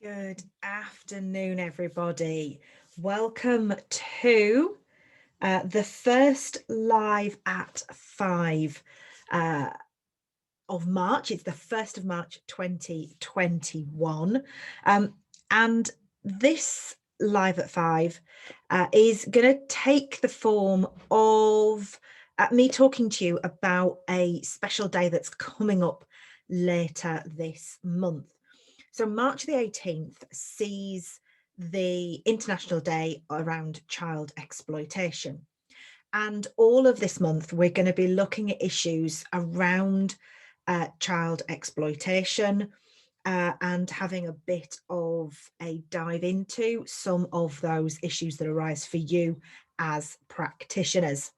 Good afternoon, everybody. Welcome to the first live at 5 of March. It's the 1st of March 2021. And this live at 5 is going to take the form of me talking to you about a special day that's coming up later this month. So March the 18th sees the International Day around child exploitation. And all of this month, we're going to be looking at issues around child exploitation and having a bit of a dive into some of those issues that arise for you as practitioners.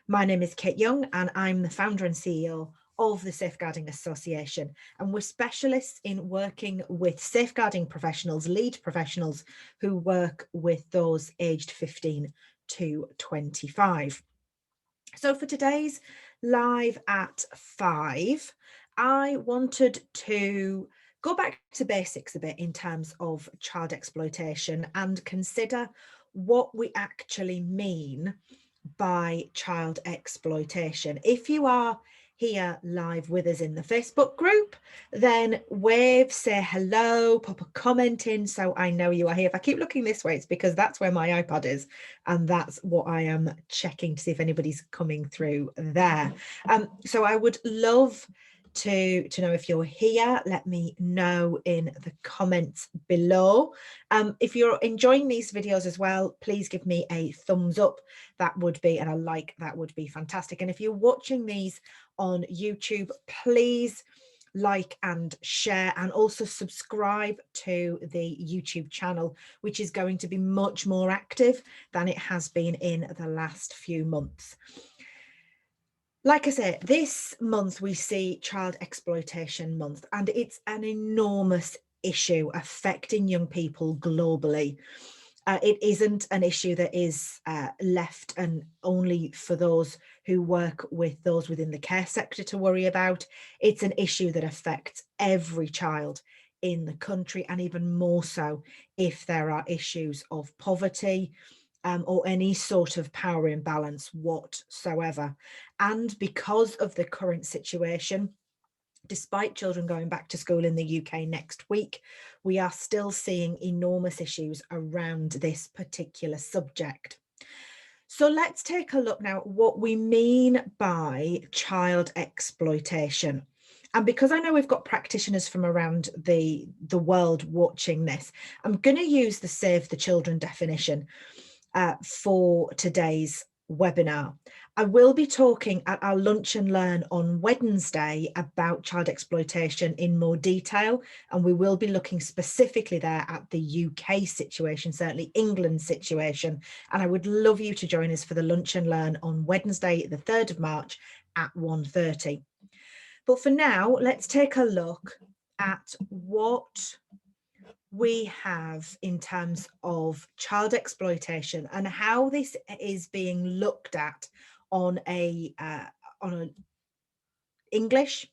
My name is Kate Young and I'm the founder and CEO of the Safeguarding Association, and we're specialists in working with safeguarding professionals, lead professionals who work with those aged 15 to 25. So for today's live at 5, I wanted to go back to basics a bit in terms of child exploitation and consider what we actually mean by child exploitation. If you are here live with us in the Facebook group, then wave, say hello, pop a comment in so I know you are here. If I keep looking this way, it's because that's where my iPad is and that's what I am checking to see if anybody's coming through there. So I would love to know if you're here. Let me know in the comments below. If you're enjoying these videos as well, please give me a thumbs up. That would be, and a like, that would be fantastic. And if you're watching these on YouTube, please like and share, and also subscribe to the YouTube channel, which is going to be much more active than it has been in the last few months. Like I say, this month we see Child Exploitation Month, and it's an enormous issue affecting young people globally. It isn't an issue that is left and only for those who work with those within the care sector to worry about. It's an issue that affects every child in the country, and even more so if there are issues of poverty, or any sort of power imbalance whatsoever. And because of the current situation, despite children going back to school in the UK next week, we are still seeing enormous issues around this particular subject. So let's take a look now at what we mean by child exploitation. And because I know we've got practitioners from around the world watching this, I'm going to use the Save the Children definition for today's webinar. I will be talking at our Lunch and Learn on Wednesday about child exploitation in more detail, and we will be looking specifically there at the UK situation, certainly England's situation, and I would love you to join us for the Lunch and Learn on Wednesday, the 3rd of March at 1:30. But for now, let's take a look at what we have in terms of child exploitation and how this is being looked at on an English,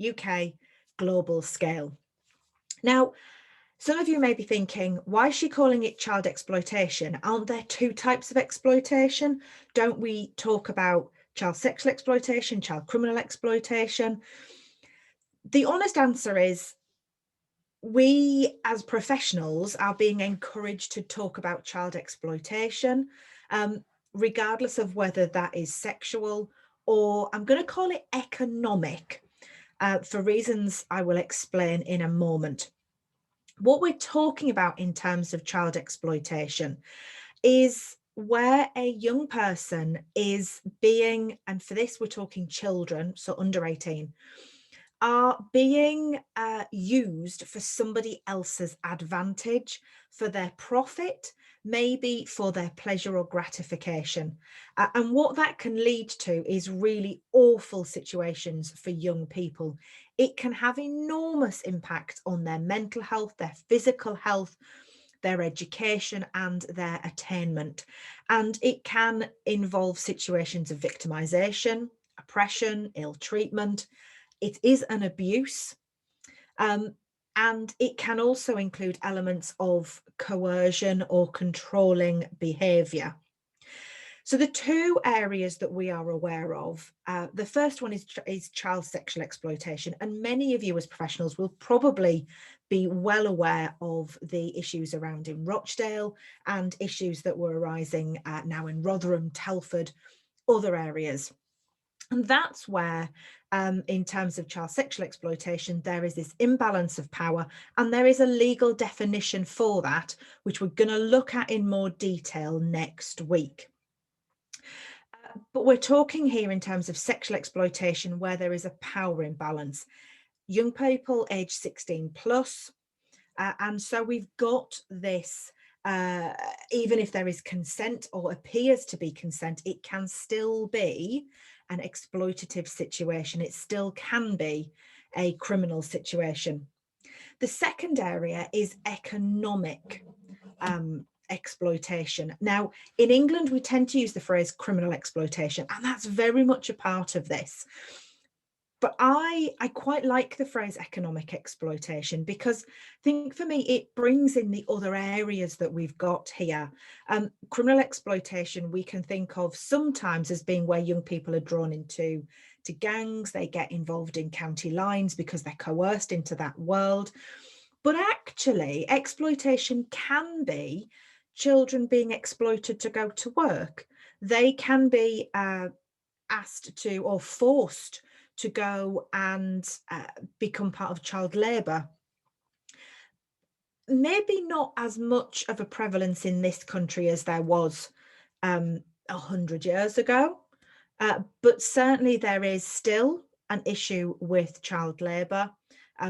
UK, global scale. Now, some of you may be thinking, why is she calling it child exploitation? Aren't there two types of exploitation? Don't we talk about child sexual exploitation, child criminal exploitation? The honest answer is, we as professionals are being encouraged to talk about child exploitation, regardless of whether that is sexual or, I'm going to call it, economic, for reasons I will explain in a moment. What we're talking about in terms of child exploitation is where a young person is being, and for this we're talking children, so under 18, are being used for somebody else's advantage, for their profit, maybe for their pleasure or gratification. And what that can lead to is really awful situations for young people. It can have enormous impact on their mental health, their physical health, their education and their attainment. And it can involve situations of victimization, oppression, ill treatment. It is an abuse. And it can also include elements of coercion or controlling behaviour. So the two areas that we are aware of, the first one is child sexual exploitation. And many of you as professionals will probably be well aware of the issues around in Rochdale and issues that were arising now in Rotherham, Telford, other areas. And that's where, in terms of child sexual exploitation, there is this imbalance of power, and there is a legal definition for that, which we're going to look at in more detail next week. But we're talking here in terms of sexual exploitation where there is a power imbalance. Young people aged 16 plus, and so we've got this, even if there is consent or appears to be consent, it can still be an exploitative situation. It still can be a criminal situation. The second area is economic exploitation. Now, in England, we tend to use the phrase criminal exploitation, and that's very much a part of this. But I quite like the phrase economic exploitation, because I think for me, it brings in the other areas that we've got here. Criminal exploitation, we can think of sometimes as being where young people are drawn into gangs, they get involved in county lines because they're coerced into that world. But actually, exploitation can be children being exploited to go to work. They can be asked to or forced to go and become part of child labour. Maybe not as much of a prevalence in this country as there was 100 years ago, but certainly there is still an issue with child labour.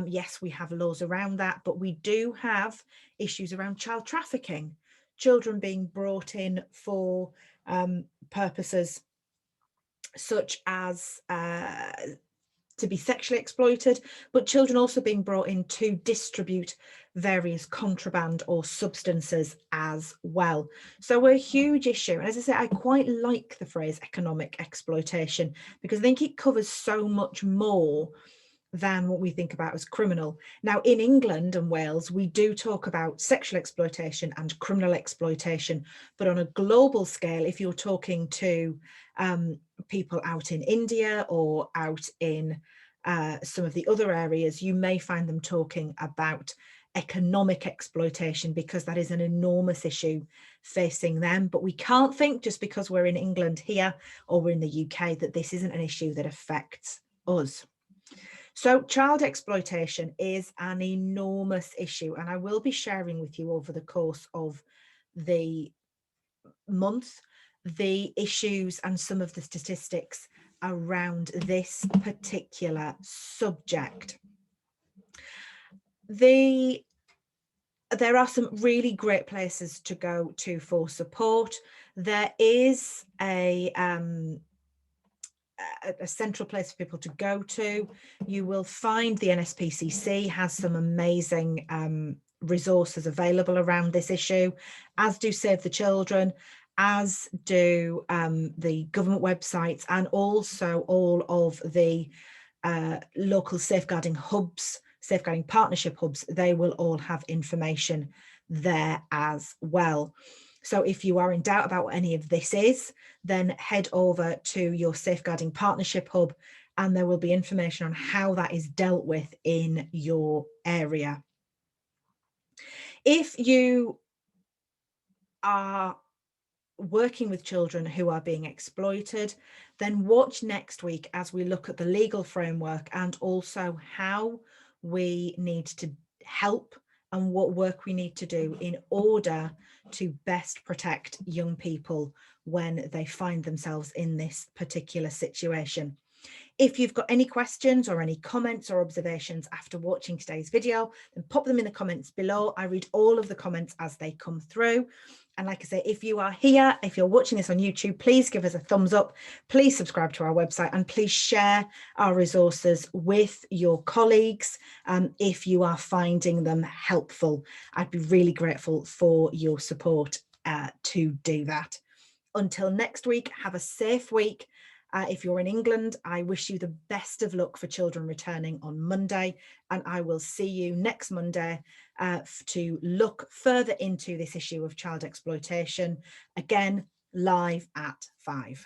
Yes, we have laws around that, but we do have issues around child trafficking, children being brought in for purposes such as to be sexually exploited, but children also being brought in to distribute various contraband or substances as well. So a huge issue. And as I say, I quite like the phrase economic exploitation because I think it covers so much more than what we think about as criminal. Now, in England and Wales, we do talk about sexual exploitation and criminal exploitation, but on a global scale, if you're talking to people out in India or out in some of the other areas, you may find them talking about economic exploitation because that is an enormous issue facing them. But we can't think just because we're in England here or we're in the UK that this isn't an issue that affects us. So child exploitation is an enormous issue, and I will be sharing with you over the course of the month the issues and some of the statistics around this particular subject. There are some really great places to go to for support. There is a central place for people to go to. You will find the NSPCC has some amazing resources available around this issue, as do Save the Children, as do the government websites, and also all of the local safeguarding hubs, safeguarding partnership hubs. They will all have information there as well. So if you are in doubt about what any of this is, then head over to your Safeguarding Partnership Hub and there will be information on how that is dealt with in your area. If you are working with children who are being exploited, then watch next week as we look at the legal framework and also how we need to help and what work we need to do in order to best protect young people when they find themselves in this particular situation. If you've got any questions or any comments or observations after watching today's video, then pop them in the comments below. I read all of the comments as they come through. And like I say, if you are here, if you're watching this on YouTube, please give us a thumbs up, please subscribe to our website, and please share our resources with your colleagues if you are finding them helpful. I'd be really grateful for your support to do that. Until next week, have a safe week. If you're in England, I wish you the best of luck for children returning on Monday, and I will see you next Monday to look further into this issue of child exploitation, again live at 5.